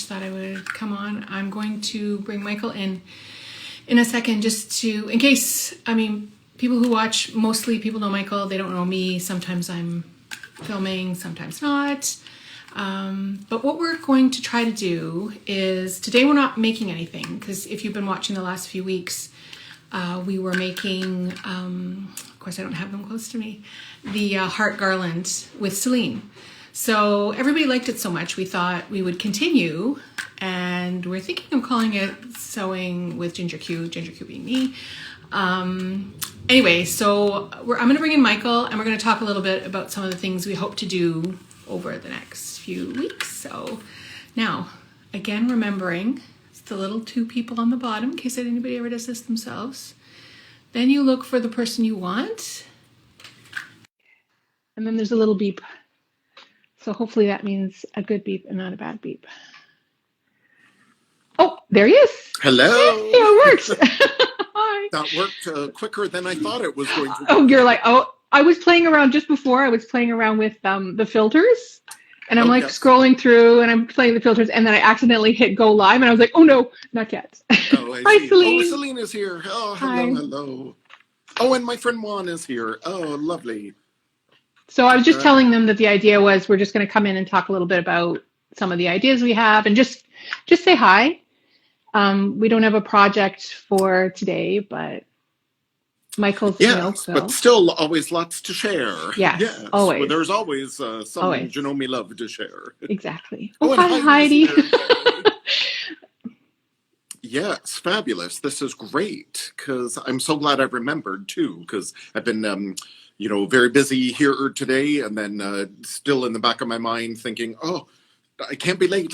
just thought I would come on. I'm going to bring Michael in a second, just to, in case, I mean, people who watch, mostly people know Michael, they don't know me. Sometimes I'm filming, sometimes not. But what we're going to try to do is, today we're not making anything, because if you've been watching the last few weeks, we were making, of course I don't have them close to me, the heart garland with Celine. So everybody liked it so much, we thought we would continue, and we're thinking of calling it Sewing with Ginger Q being me. Anyway, so I'm going to bring in Michael, and we're going to talk a little bit about some of the things we hope to do over the next few weeks. So now, again, remembering it's the little two people on the bottom, in case anybody ever does this themselves. Then you look for the person you want, and then there's a little beep. So hopefully that means a good beep and not a bad beep. Oh, there he is. Hello. Yeah, it works. Hi. That worked quicker than I thought it was going to. Oh, you're like, oh, I was playing around just before. I was playing around with the filters. And I'm scrolling through and I'm playing the filters. And then I accidentally hit go live. And I was like, oh, no, not yet. Oh, Hi, Celine. Oh, Celine is here. Oh, hello, Hi. hello. Oh, and my friend Juan is here. Oh, lovely. So I was just telling them that the idea was we're just going to come in and talk a little bit about some of the ideas we have and just say hi. We don't have a project for today, but Michael's in Oakville. But still always lots to share. Yes, always. Well, there's always some Janome love to share. Exactly. Oh, hi, Heidi. Yes, fabulous. This is great, because I'm so glad I remembered, too, because I've been... very busy here today, and then still in the back of my mind thinking, oh, I can't be late.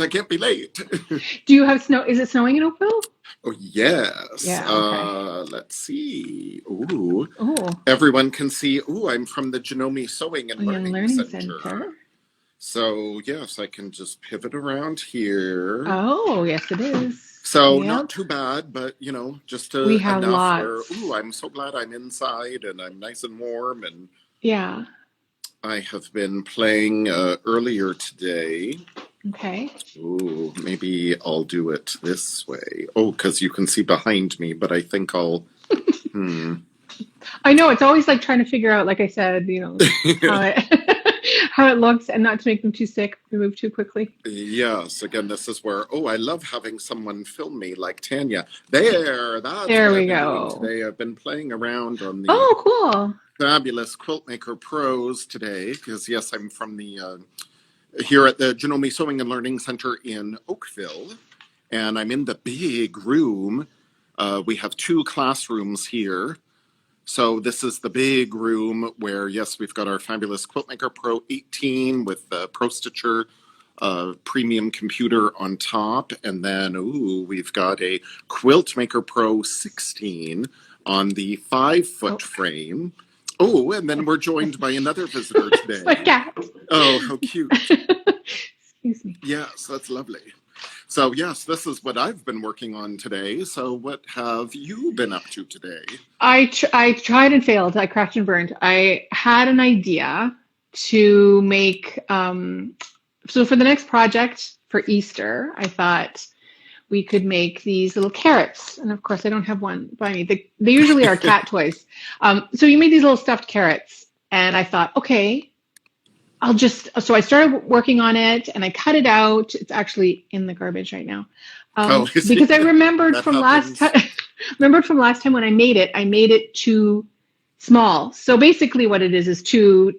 Do you have snow? Is it snowing in Oakville? Oh, yes. Yeah, okay. Let's see. Ooh. Oh. Everyone can see. Ooh, I'm from the Janome Sewing and Learning Center. So, yes, I can just pivot around here. Oh, yes, it is. So not too bad, but just we have enough lots. where, ooh, I'm so glad I'm inside and I'm nice and warm. And yeah, I have been playing earlier today. Okay. Ooh, maybe I'll do it this way. Oh, because you can see behind me, but I think I'll. I know, it's always like trying to figure out, like I said, how it looks, and not to make them too sick, remove too quickly. Yes, again, this is where, I love having someone film me, like Tania. There we go. Today I've been playing around on the cool. fabulous Quiltmaker Pros today, because yes, I'm from the here at the Janome Sewing and Learning Center in Oakville, and I'm in the big room. We have 2 classrooms here. So this is the big room where, yes, we've got our fabulous Quiltmaker Pro 18 with the Pro Stitcher premium computer on top. And then, we've got a Quiltmaker Pro 16 on the 5-foot frame. Oh, and then we're joined by another visitor today. My cat. Oh, how cute. Excuse me. Yes, that's lovely. So, yes, this is what I've been working on today. So what have you been up to today? I tried and failed. I crashed and burned. I had an idea to make, so for the next project for Easter, I thought we could make these little carrots. And of course, I don't have one by me. They usually are cat toys. So you made these little stuffed carrots. And I thought, okay, so I started working on it and I cut it out. It's actually in the garbage right now. Because I remembered from last time when I made it too small. So basically what it is two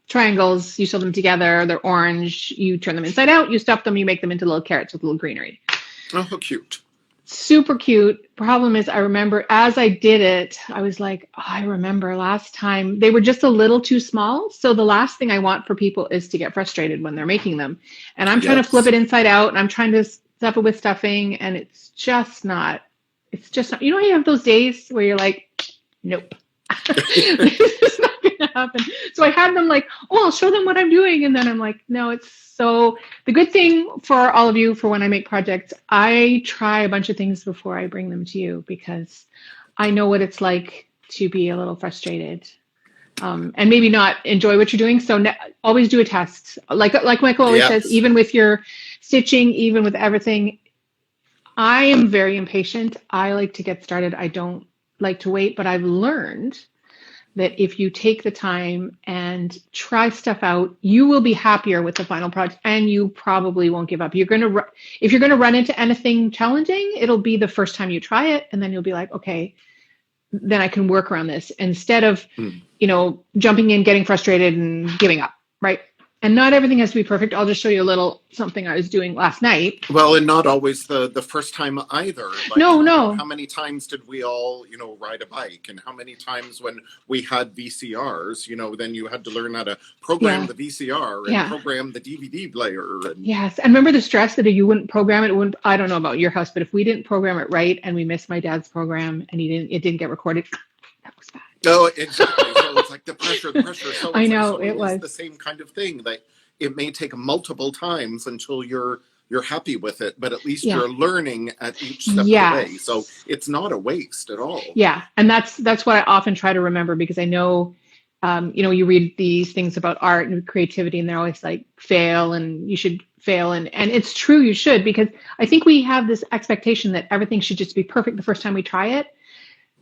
triangles. You sew them together. They're orange. You turn them inside out. You stuff them. You make them into little carrots with little greenery. Oh, how cute. Super cute. Problem is, I remember as I did it, I was like, I remember last time they were just a little too small. So the last thing I want for people is to get frustrated when they're making them. And I'm trying to flip it inside out and I'm trying to stuff it with stuffing. And it's just not, you know, you have those days where you're like, nope, this is not going to happen. So I had them like, I'll show them what I'm doing. And then I'm like, no, so the good thing for all of you, for when I make projects, I try a bunch of things before I bring them to you, because I know what it's like to be a little frustrated and maybe not enjoy what you're doing. So always do a test. Like Michael always says, Yes. even with your stitching, even with everything, I am very impatient. I like to get started. I don't like to wait, but I've learned that if you take the time and try stuff out, you will be happier with the final project, and you probably won't give up. If you're going to run into anything challenging, it'll be the first time you try it, and then you'll be like, okay, then I can work around this instead of, jumping in, getting frustrated and giving up, right? And not everything has to be perfect. I'll just show you a little something I was doing last night. Well, and not always the first time either. Like, No. how many times did we all, ride a bike? And how many times when we had VCRs, then you had to learn how to program the VCR and program the DVD player. And... Yes. And remember the stress that if you wouldn't program it, I don't know about your house, but if we didn't program it right and we missed my dad's program and it didn't get recorded, that was bad. Oh, exactly. So it's like the pressure. So I know, it was the same kind of thing. That it may take multiple times until you're happy with it, but at least you're learning at each step of the way. So it's not a waste at all. Yeah, and that's what I often try to remember, because I know, you read these things about art and creativity, and they're always like fail, and you should fail, and it's true, you should, because I think we have this expectation that everything should just be perfect the first time we try it.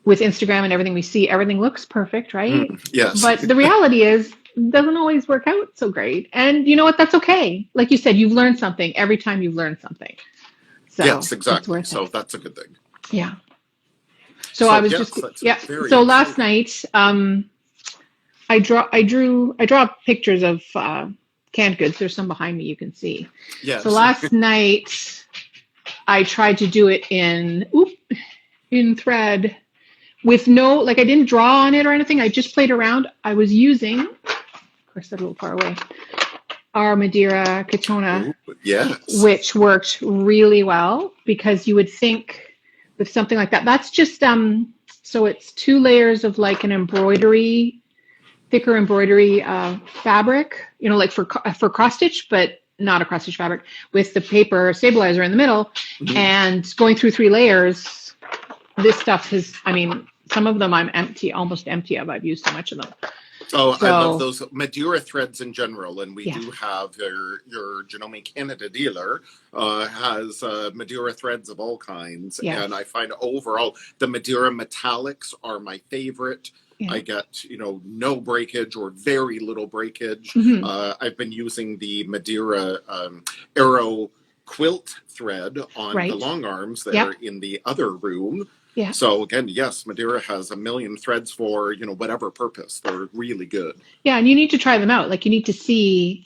With Instagram and everything we see, everything looks perfect, right? Yes. But the reality is, it doesn't always work out so great. And you know what? That's okay. Like you said, you've learned something every time you've learned something. So yes, exactly. So that's a good thing. Yeah. So I was So last night, I draw pictures of canned goods. There's some behind me you can see. Yes. So last night, I tried to do it in thread. With I didn't draw on it or anything. I just played around. I was using, of course, that's a little far away, our Madeira Katona, which worked really well, because you would think with something like that, that's just, so it's 2 layers of like an thicker embroidery fabric, like for cross stitch, but not a cross stitch fabric, with the paper stabilizer in the middle, and going through 3 layers. This stuff some of them I'm almost empty of. I've used so much of them. Oh, I love those Madeira threads in general. And we do have your Janome Canada dealer has Madeira threads of all kinds. Yes. And I find overall the Madeira metallics are my favorite. Yeah. I get, no breakage or very little breakage. I've been using the Madeira Arrow quilt thread on the long arms that are in the other room. Yeah. So again, yes, Madeira has a million threads for, whatever purpose. They're really good. Yeah, and you need to try them out. Like you need to see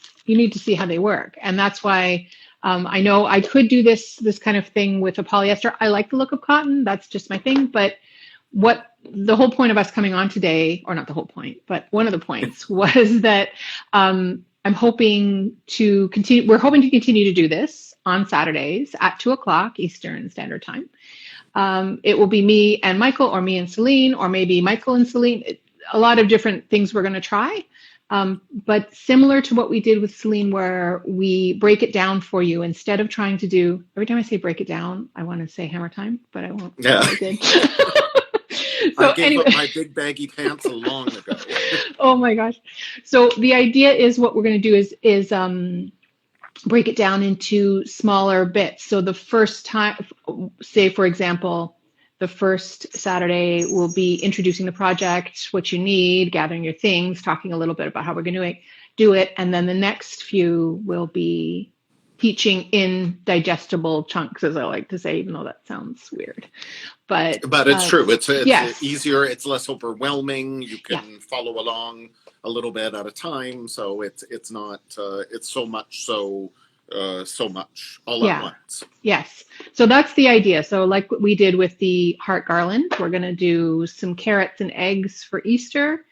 how they work. And that's why I know I could do this kind of thing with a polyester. I like the look of cotton. That's just my thing. But what the whole point of us coming on today, or not the whole point, but one of the points was that I'm hoping to continue. We're hoping to continue to do this on Saturdays at 2:00 Eastern Standard Time. It will be me and Michael, or me and Celine, or maybe Michael and Celine. A lot of different things we're going to try. But similar to what we did with Celine, where we break it down for you instead of trying to do, every time I say break it down, I want to say hammer time, but I won't. Yeah. I did. I gave up my big baggy pants long ago. Oh my gosh. So the idea is, what we're going to do is break it down into smaller bits. So the first time, say for example, the first Saturday will be introducing the project, what you need, gathering your things, talking a little bit about how we're going to do it. And then the next few will be teaching in digestible chunks, as I like to say, even though that sounds weird. But it's true. It's easier. It's less overwhelming. You can follow along a little bit at a time. So it's not it's so much all at once. Yes. So that's the idea. So like what we did with the heart garland, we're going to do some carrots and eggs for Easter.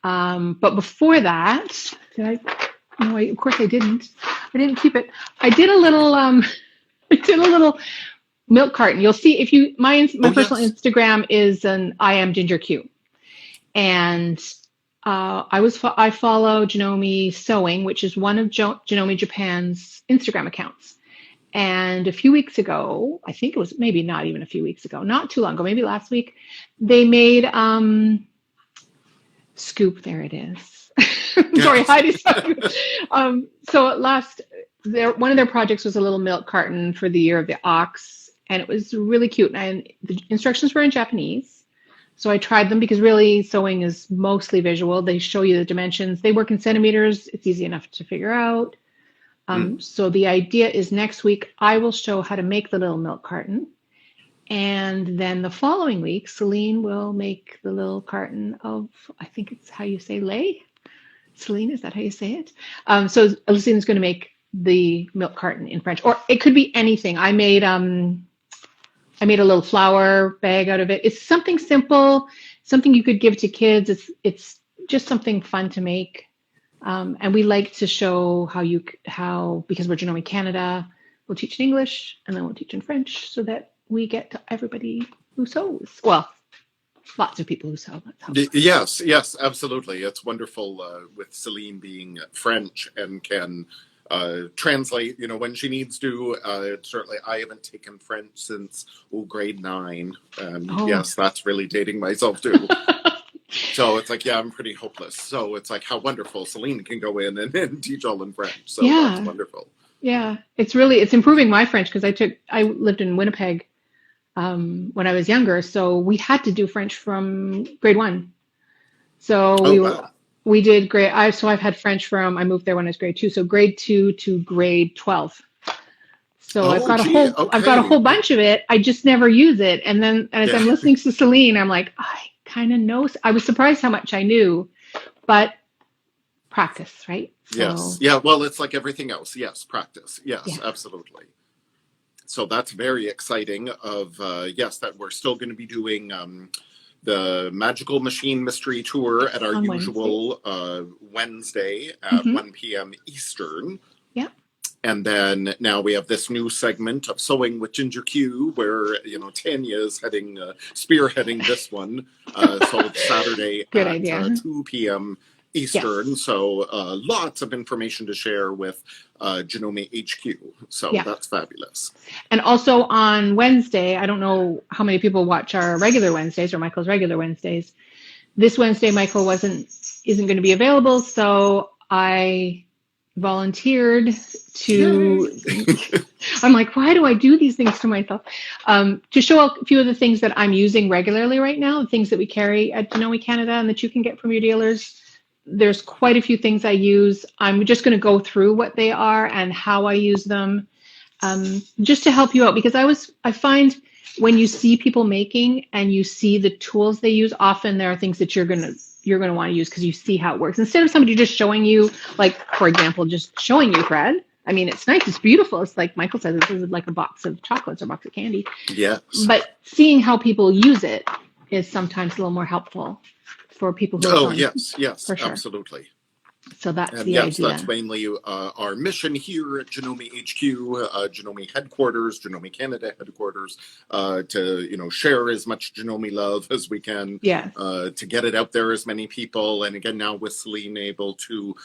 But before that, of course I didn't. I didn't keep it. I did a little milk carton. You'll see my personal Instagram is I am Ginger Q. And I follow Janome Sewing, which is one of Janome Japan's Instagram accounts. And a few weeks ago, I think it was maybe not even a few weeks ago, not too long ago, maybe last week, they made Scoop, there it is. Sorry, Heidi. So at last, one of their projects was a little milk carton for the year of the ox, and it was really cute. And the instructions were in Japanese, so I tried them because really sewing is mostly visual. They show you the dimensions. They work in centimeters. It's easy enough to figure out. So the idea is next week I will show how to make the little milk carton. And then the following week, Celine will make the little carton of, I think it's how you say lay. Celine, is that how you say it? So Celine's going to make the milk carton in French, or it could be anything. I made a little flower bag out of it. It's something simple, something you could give to kids. It's just something fun to make. And we like to show how because we're Janome Canada, we'll teach in English and then we'll teach in French so that we get to everybody who sews. Well, lots of people who sew. Yes, absolutely. It's wonderful with Celine being French and can translate, when she needs to. Certainly, I haven't taken French since grade 9. Yes, that's really dating myself too. So it's like, I'm pretty hopeless. So it's like, how wonderful Celine can go in and teach all in French. So that's wonderful. Yeah, it's improving my French because I lived in Winnipeg when I was younger, so we had to do French from grade 1. So we did grade. I've had French I moved there when I was grade 2, so grade 2 to grade 12. So I've got a whole bunch of it. I just never use it. And then as I'm listening to Celine, I'm like, I kind of know. I was surprised how much I knew, but practice, right? So, yes. Yeah. Well, it's like everything else. Yes. Practice. Yes, absolutely. So that's very exciting that we're still going to be doing the Magical Machine Mystery Tour at our usual Wednesday at 1 p.m. Eastern. Yeah. And then now we have this new segment of Sewing with Ginger Q where, Tania is spearheading this one. So it's Saturday at 2 p.m. Eastern. Yes. So lots of information to share with Janome HQ. So that's fabulous. And also on Wednesday, I don't know how many people watch our regular Wednesdays or Michael's regular Wednesdays. This Wednesday, Michael isn't going to be available, so I volunteered to. I'm like, why do I do these things to myself? To show a few of the things that I'm using regularly right now, things that we carry at Janome Canada and that you can get from your dealers. There's quite a few things I use. I'm just going to go through what they are and how I use them, just to help you out. Because I find when you see people making and you see the tools they use, often there are things that you're going to want to use because you see how it works. Instead of somebody just showing you, like, for example, just showing you thread. I mean, it's nice, it's beautiful. It's like Michael says, this is like a box of chocolates or a box of candy. Yes. But seeing how people use it is sometimes a little more helpful for people who are sewing. Yes, for sure. Absolutely. So that's the idea. That's mainly our mission here at Janome HQ, Janome headquarters, Janome Canada headquarters, to share as much Janome love as we can. Yes. To get it out there as many people, and again now with Celine able to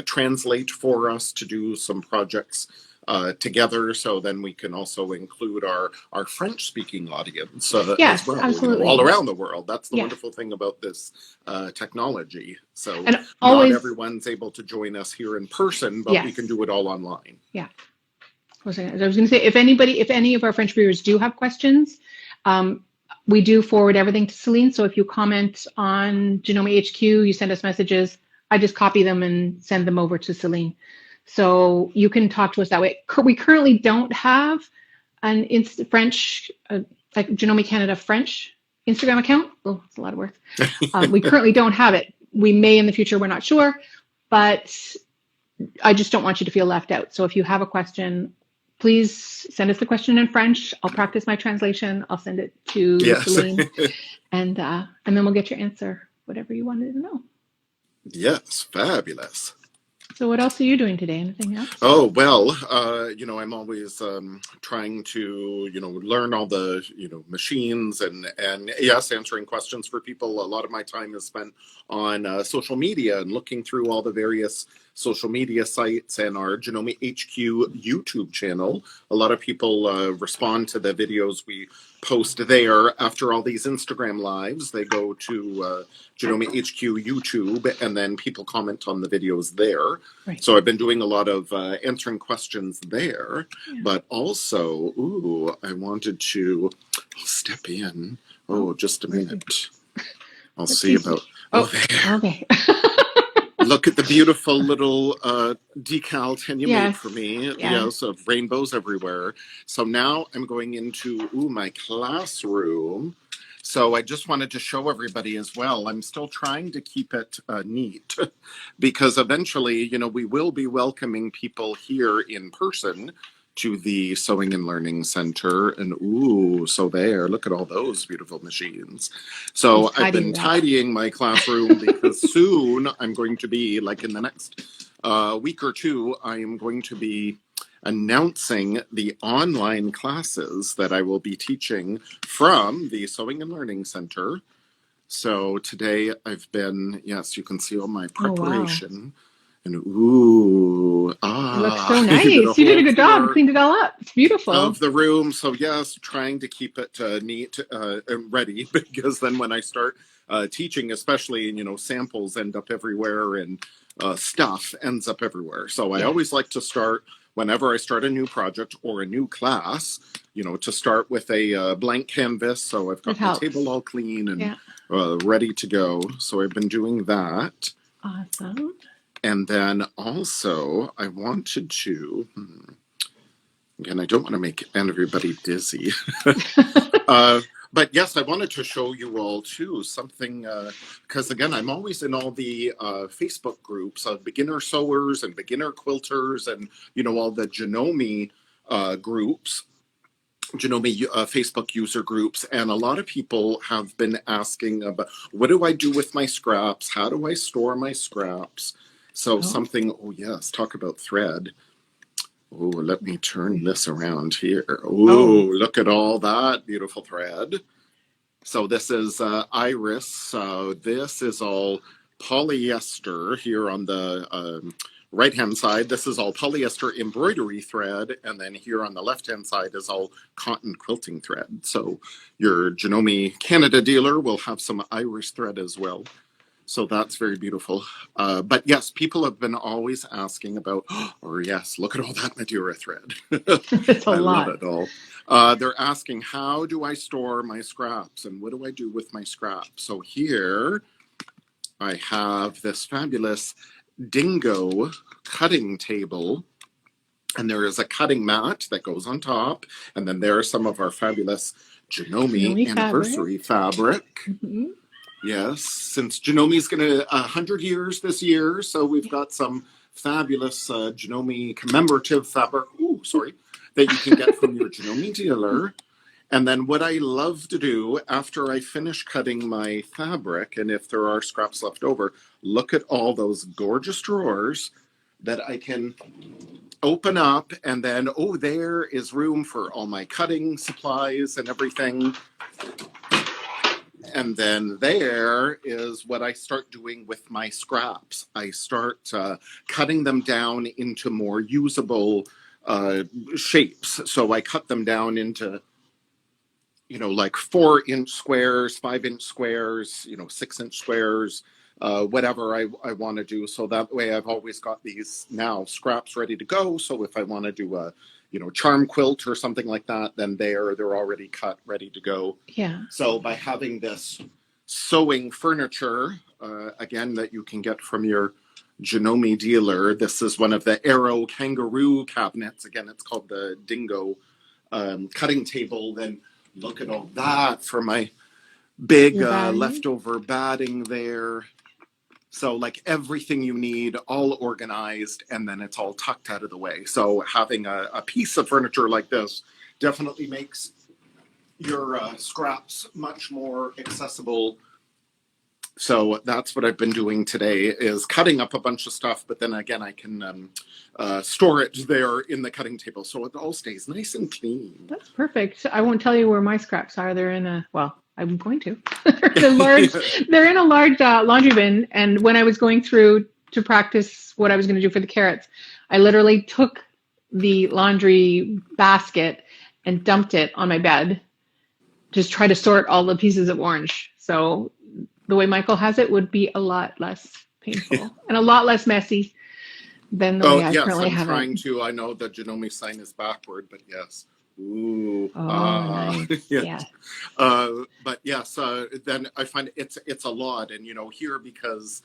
translate for us to do some projects together, so then we can also include our French-speaking audience as well, absolutely. All around the world. That's the wonderful thing about this technology. So not everyone's able to join us here in person, but we can do it all online. Yeah. I was going to say, if any of our French viewers do have questions, we do forward everything to Celine. So if you comment on Janome HQ, you send us messages, I just copy them and send them over to Celine. So you can talk to us that way. We currently don't have an French, like Janome Canada French Instagram account. Oh, it's a lot of words. We currently don't have it. We may in the future, we're not sure, but I just don't want you to feel left out. So if you have a question, please send us the question in French. I'll practice my translation. I'll send it to Celine, and then we'll get your answer, whatever you wanted to know. Yes, fabulous. So what else are you doing today? Anything else? Oh, well, I'm always trying to, learn all the, machines and yes, answering questions for people. A lot of my time is spent on social media and looking through all the various social media sites and our Janome HQ YouTube channel. A lot of people respond to the videos we post there. After all these Instagram lives, they go to Janome HQ YouTube, and then people comment on the videos there. Right. So I've been doing a lot of answering questions there, but also, I wanted to step in. Oh, just a minute. I'll see about. There. Okay. Look at the beautiful little decal Tania made Yes. for me. Yeah. Yes, of rainbows everywhere. So now I'm going into my classroom. So I just wanted to show everybody as well. I'm still trying to keep it neat because eventually, we will be welcoming people here in person to the Sewing and Learning Center. And so there, look at all those beautiful machines. So I've been tidying my classroom because soon I'm going to be, like in the next week or two, I am going to be announcing the online classes that I will be teaching from the Sewing and Learning Center. So today I've been, yes, you can see all my preparation. Oh, wow. And it looks so nice. You did a good job. Cleaned it all up. It's beautiful. Of the room. So yes, trying to keep it neat and ready, because then when I start teaching, especially, samples end up everywhere and stuff ends up everywhere. So I always like to start, whenever I start a new project or a new class, to start with a blank canvas. So I've got my table all clean and ready to go. So I've been doing that. Awesome. And then also I wanted to, again, I don't want to make everybody dizzy. But yes, I wanted to show you all too something, because again, I'm always in all the Facebook groups of beginner sewers and beginner quilters and, all the Janome groups, Janome Facebook user groups. And a lot of people have been asking about, what do I do with my scraps? How do I store my scraps? So yes, talk about thread. Oh, let me turn this around here. Look at all that beautiful thread. So this is Iris. This is all polyester here on the right-hand side. This is all polyester embroidery thread. And then here on the left-hand side is all cotton quilting thread. So your Janome Canada dealer will have some Iris thread as well. So that's very beautiful. But yes, people have been always asking about, yes, look at all that Madeira thread. It's a lot. Love it all. They're asking, how do I store my scraps? And what do I do with my scraps? So here I have this fabulous dingo cutting table. And there is a cutting mat that goes on top. And then there are some of our fabulous Janome anniversary fabric. Mm-hmm. Yes, since Janome's going to 100 years this year, so we've got some fabulous Janome commemorative fabric, that you can get from your Janome dealer. And then what I love to do after I finish cutting my fabric, and if there are scraps left over, look at all those gorgeous drawers that I can open up, and then, there is room for all my cutting supplies and everything. And then there is what I start doing with my scraps. I start cutting them down into more usable shapes. So I cut them down into, like 4-inch squares, 5-inch squares, 6-inch squares, whatever I want to do. So that way I've always got these now scraps ready to go. So if I want to do a charm quilt or something like that, then they're already cut, ready to go. Yeah. So by having this sewing furniture, again, that you can get from your Janome dealer, this is one of the Arrow kangaroo cabinets. Again, it's called the Dingo cutting table. Then look at all that for my big leftover batting there. So like everything you need, all organized, and then it's all tucked out of the way. So having a piece of furniture like this definitely makes your scraps much more accessible. So that's what I've been doing today, is cutting up a bunch of stuff, but then again, I can store it there in the cutting table. So it all stays nice and clean. That's perfect. I won't tell you where my scraps are. They're in I'm going to. They're in a large laundry bin. And when I was going through to practice what I was going to do for the carrots, I literally took the laundry basket and dumped it on my bed. Just try to sort all the pieces of orange. So the way Michael has it would be a lot less painful and a lot less messy than the way I yes, currently I'm have trying it. to. I know the Janome sign is backward, but yes. Ooh, Nice. yes. Yeah. But yes, then I find it's a lot, and here because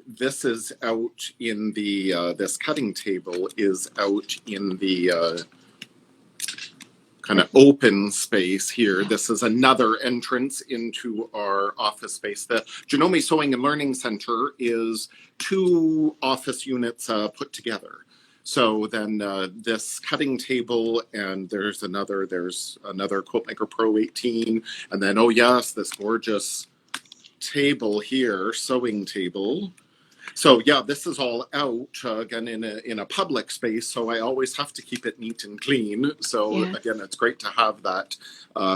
this is out in the this cutting table is out in the kind of open space here. This is another entrance into our office space. The Janome Sewing and Learning Center is 2 office units put together. So then this cutting table, and there's another Quiltmaker Pro 18, and then, oh yes, this gorgeous table here, sewing table. So yeah, this is all out again in a public space. So I always have to keep it neat and clean. So again, it's great to have that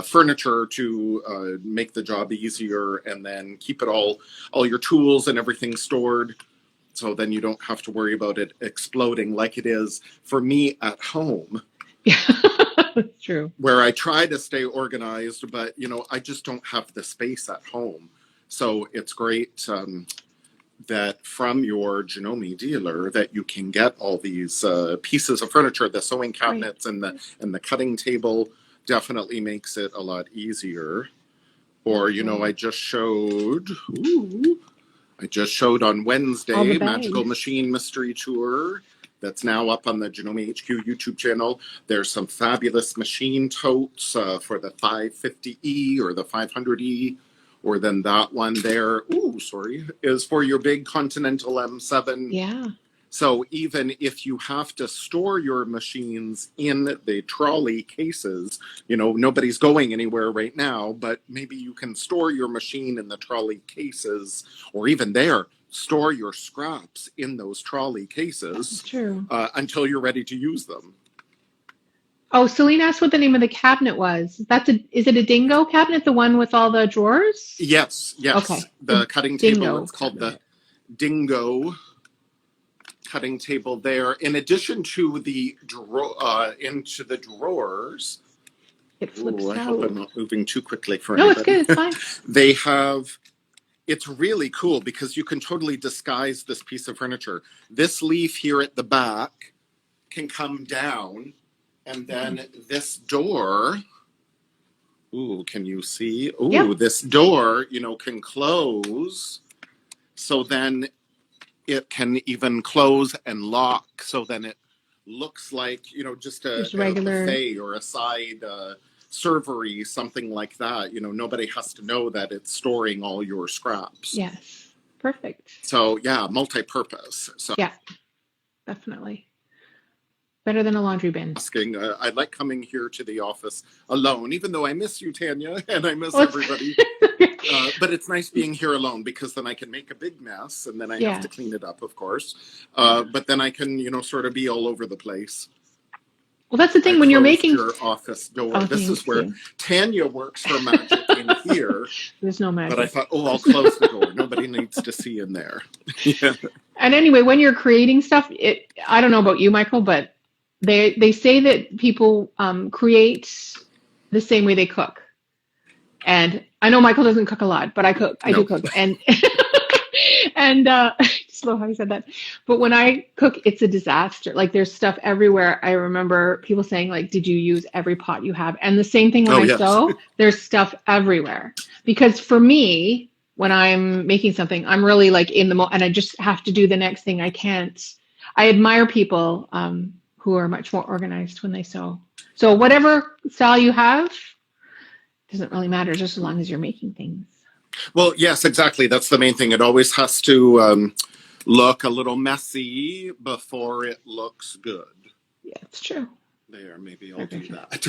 furniture to make the job easier, and then keep it all your tools and everything stored. So then you don't have to worry about it exploding like it is for me at home. Yeah, that's true. Where I try to stay organized, but I just don't have the space at home. So it's great. That from your Janome dealer that you can get all these pieces of furniture. The sewing cabinets and the cutting table definitely makes it a lot easier. Or I just showed on Wednesday Magical Machine Mystery Tour. That's now up on the Janome HQ YouTube channel. There's some fabulous machine totes for the 550E or the 500E. Or then that one there, is for your big Continental M7. Yeah. So even if you have to store your machines in the trolley cases, nobody's going anywhere right now, but maybe you can store your machine in the trolley cases, or even store your scraps in those trolley cases. True. Until you're ready to use them. Oh, Celine asked what the name of the cabinet was. Is it a dingo cabinet, the one with all the drawers? Yes. Okay. The cutting table, it's called the dingo cutting table there. In addition to the into the drawers. It flips out. I hope I'm not moving too quickly for anybody. No, it's good. It's fine. They have... It's really cool because you can totally disguise this piece of furniture. This leaf here at the back can come down. And then this door, can you see? This door, can close. So then it can even close and lock. So then it looks like, just a buffet or a side servery, something like that. Nobody has to know that it's storing all your scraps. Yes, perfect. So yeah, multi-purpose. So yeah, definitely. Better than a laundry bin. I like coming here to the office alone, even though I miss you, Tania, and I miss everybody. But it's nice being here alone because then I can make a big mess, and then I have to clean it up, of course. But then I can, sort of be all over the place. Well, that's the thing when you're making your office door. This is where Tania works her magic in here. There's no magic. But I thought, I'll close the door. Nobody needs to see in there. Yeah. And anyway, when you're creating stuff, I don't know about you, Michael, but they say that people create the same way they cook. And I know Michael doesn't cook a lot, but I cook. I do cook. And just love how you said that. But when I cook, it's a disaster. Like there's stuff everywhere. I remember people saying like, did you use every pot you have? And the same thing when I sew, there's stuff everywhere. Because for me, when I'm making something, I'm really like in the and I just have to do the next thing. I admire people who are much more organized when they sew. So whatever style you have, doesn't really matter just as long as you're making things. Well, yes, exactly. That's the main thing. It always has to look a little messy before it looks good. Yeah, it's true. There, maybe I'll do that.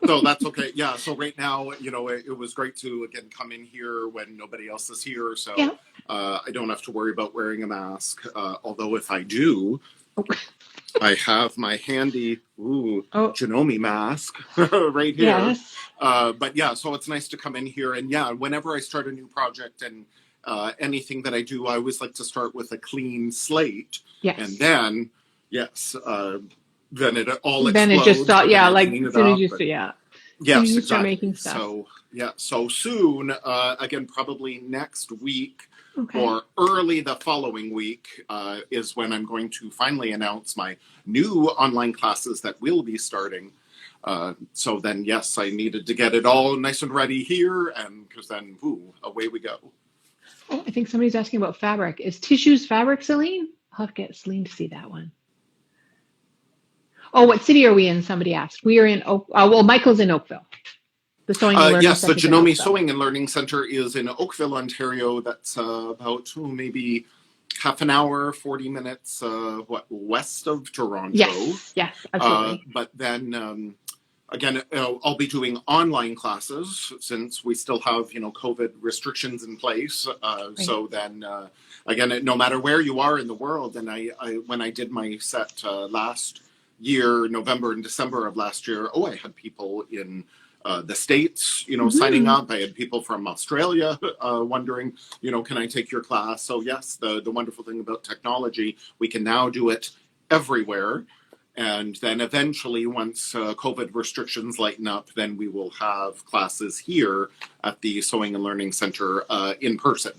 So that's okay. Yeah, so right now, it was great to, again, come in here when nobody else is here. So I don't have to worry about wearing a mask. Although if I do... I have my handy Janome mask right here. Yes. But yeah, so it's nice to come in here. And yeah, whenever I start a new project and anything that I do, I always like to start with a clean slate. Yes. And then, yes, then it all Then it just explodes, but then I like clean as it soon as up. you And yeah. As soon as yes, you start exactly. making stuff. So, yeah, so soon, again, probably next week Okay. or early the following week is when I'm going to finally announce my new online classes that will be starting. So then, yes, I needed to get it all nice and ready here, and because then, away we go. Oh, I think somebody's asking about fabric. Is tissues fabric, Celine? I'll have to get Celine to see that one. Oh, what city are we in? Somebody asked. We are in well, Michael's in Oakville. The Sewing and Learning Yes, the Center is in Janome Oakville. Sewing and Learning Center is in Oakville, Ontario. That's about maybe half an hour, 40 minutes, west of Toronto. Yes, absolutely. But then, again, I'll be doing online classes since we still have, COVID restrictions in place. Right. So then, again, no matter where you are in the world, and when I did my set last year, November and December of last year, I had people in the States, signing up. I had people from Australia wondering, can I take your class? So yes, the wonderful thing about technology, we can now do it everywhere. And then eventually, once COVID restrictions lighten up, then we will have classes here at the Sewing and Learning Center in person.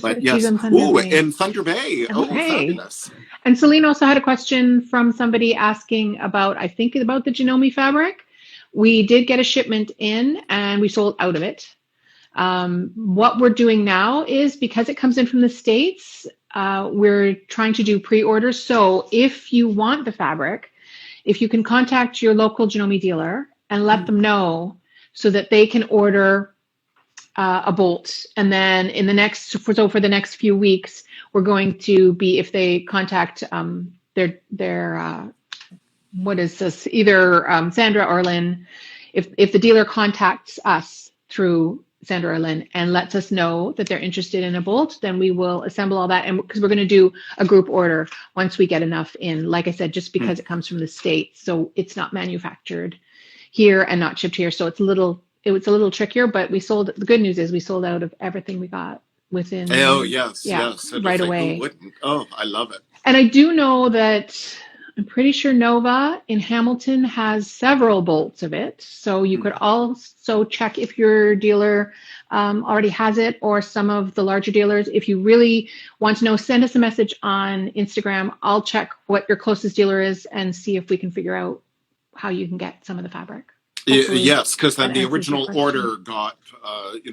But yes, in Thunder Bay. Oh, fabulous. And Celine also had a question from somebody asking about, I think, about the Janome fabric. We did get a shipment in and we sold out of it. What we're doing now is, because it comes in from the States, we're trying to do pre-orders. So if you want the fabric, if you can contact your local Janome dealer and let them know so that they can order a bolt. And then for the next few weeks, we're going to be, if they contact their what is this, either Sandra or Lynn, if the dealer contacts us through Sandra or Lynn and lets us know that they're interested in a bolt, then we will assemble all that. And because we're going to do a group order once we get enough in, like I said, just because it comes from the States, so it's not manufactured here and not shipped here. So it was a little trickier, but the good news is we sold out of everything we got within. Oh, yes. Right away. Who wouldn't? Oh, I love it. And I do know that I'm pretty sure Nova in Hamilton has several bolts of it. So you could also check if your dealer already has it, or some of the larger dealers. If you really want to know, send us a message on Instagram. I'll check what your closest dealer is and see if we can figure out how you can get some of the fabric. Hopefully, yes, because then the original order got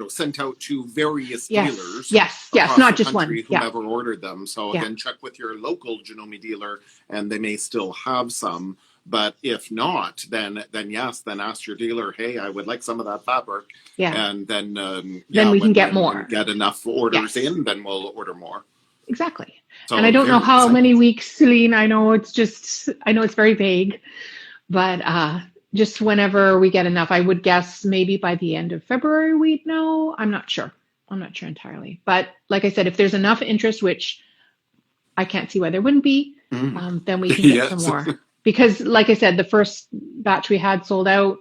sent out to various dealers. Yes, not just one. Whomever ordered them. So again, check with your local Janome dealer, and they may still have some. But if not, then ask your dealer, hey, I would like some of that fabric. Yeah. And then we can get more. Get enough orders in, then we'll order more. Exactly. So, and I don't know how many weeks, Celine. I know it's very vague, but just whenever we get enough, I would guess maybe by the end of February we'd know. I'm not sure entirely. But like I said, if there's enough interest, which I can't see why there wouldn't be, then we can get some more. Because like I said, the first batch we had sold out.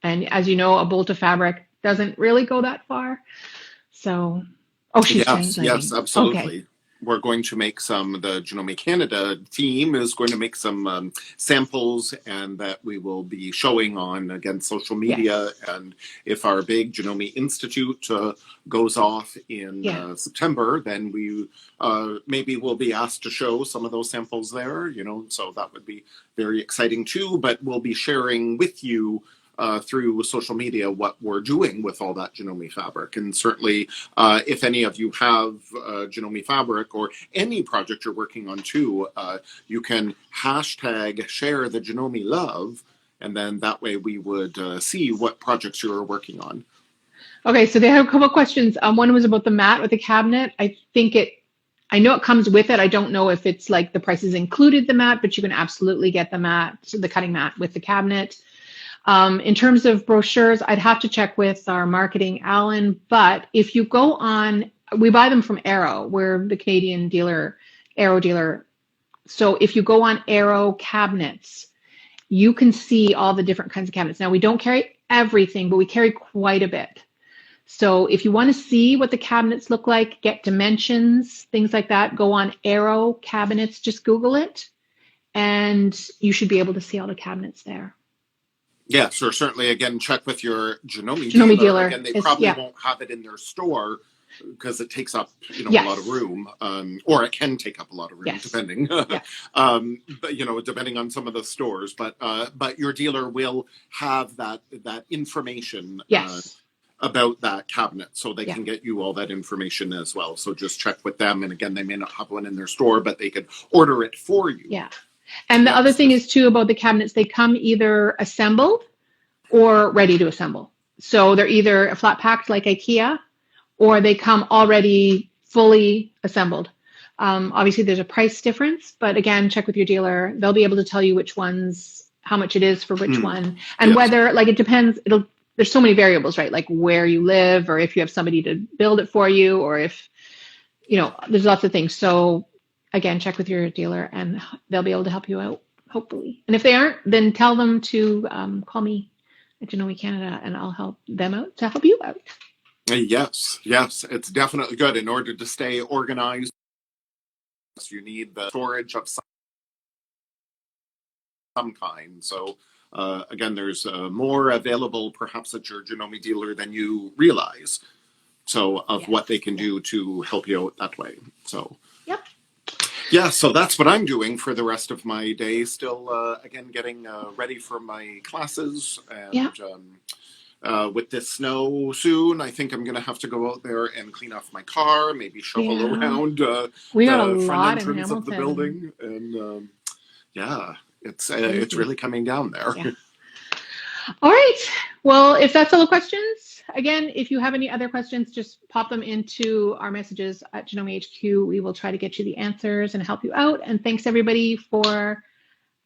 And as you know, a bolt of fabric doesn't really go that far. So, she's translating. Yes, absolutely. Okay. We're going to make the Janome Canada team is going to make some samples, and that we will be showing on, again, social media. Yes. And if our big Janome Institute goes off in September, then we maybe will be asked to show some of those samples there, so that would be very exciting too. But we'll be sharing with you through social media what we're doing with all that Janome fabric. And certainly if any of you have Janome fabric or any project you're working on too, you can hashtag share the Janome love, and then that way we would see what projects you're working on. Okay, so they have a couple of questions. One was about the mat with the cabinet. I know it comes with it. I don't know if it's like the price is included the mat, but you can absolutely get the cutting mat with the cabinet. In terms of brochures, I'd have to check with our marketing, Alan, but if you go on, we buy them from Arrow. We're the Canadian Arrow dealer. So if you go on Arrow cabinets, you can see all the different kinds of cabinets. Now, we don't carry everything, but we carry quite a bit. So if you want to see what the cabinets look like, get dimensions, things like that, go on Aero cabinets, just Google it, and you should be able to see all the cabinets there. Yes, or certainly, again, check with your Janome Janome dealer. dealer Again, they is, probably yeah. won't have it in their store because it takes up, Yes. a lot of room, or it can take up a lot of room, Yes. depending. Yes. But depending on some of the stores. But your dealer will have that information. Yes. About that cabinet, so they Yeah. can get you all that information as well. So just check with them. And again, they may not have one in their store, but they could order it for you. Yeah. And the other thing is too about the cabinets, they come either assembled or ready to assemble. So they're either a flat packed like IKEA, or they come already fully assembled. Obviously there's a price difference, but again, check with your dealer. They'll be able to tell you which ones, how much it is for which one, and whether, like, it depends. There's so many variables, right? Like where you live, or if you have somebody to build it for you, or if, there's lots of things. So again, check with your dealer and they'll be able to help you out, hopefully. And if they aren't, then tell them to call me at Janome Canada and I'll help them out to help you out. Yes, it's definitely good. In order to stay organized, you need the storage of some kind. So again, there's more available perhaps at your Janome dealer than you realize. So of what they can do to help you out that way. So yep. Yeah, so that's what I'm doing for the rest of my day. Still, again, getting ready for my classes. And with this snow soon, I think I'm going to have to go out there and clean off my car, maybe shovel around we got the a front lot entrance in of the building. And it's really coming down there. Yeah. All right. Well, if that's all the questions, again, if you have any other questions, just pop them into our messages at Janome HQ. We will try to get you the answers and help you out. And thanks everybody for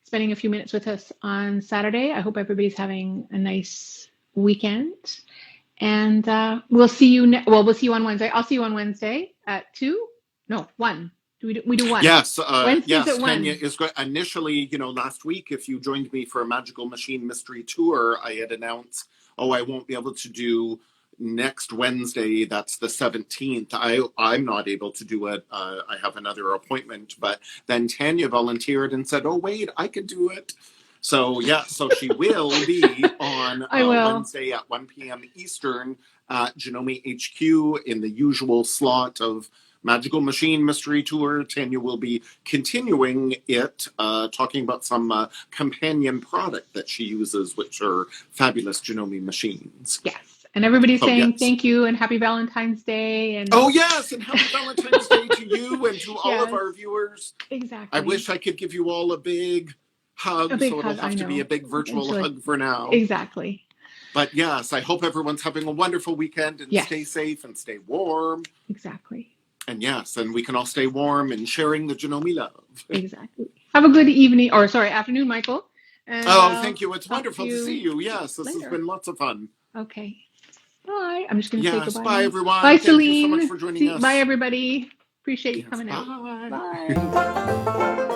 spending a few minutes with us on Saturday. I hope everybody's having a nice weekend. And we'll see you. We'll see you on Wednesday. I'll see you on Wednesday at 2. No, 1. We do 1. Yes, Wednesdays at 1. Tania is good. Initially, last week, if you joined me for a Magical Machine Mystery Tour, I had announced, I won't be able to do next Wednesday. That's the 17th. I'm not able to do it. I have another appointment. But then Tania volunteered and said, wait, I could do it. So she will be on Wednesday at 1 p.m. Eastern at Janome HQ in the usual slot of Magical Machine Mystery Tour. Tania will be continuing it, talking about some companion product that she uses, which are fabulous Janome machines. Yes. And everybody's saying thank you and happy Valentine's Day. And yes, and happy Valentine's Day to you and to all of our viewers. Exactly. I wish I could give you all a big hug, so it'll have to be a big virtual hug for now. Exactly. But yes, I hope everyone's having a wonderful weekend and stay safe and stay warm. Exactly. And yes, and we can all stay warm and sharing the Janome love. Exactly. Have a good afternoon, Michael. And, thank you. It's wonderful to see you. Yes, this has been lots of fun. Okay. Bye. I'm just going to say goodbye. Bye, everyone. Bye, Thank Celine. you so much for joining us. Bye, everybody. Appreciate you coming out. Bye. Bye.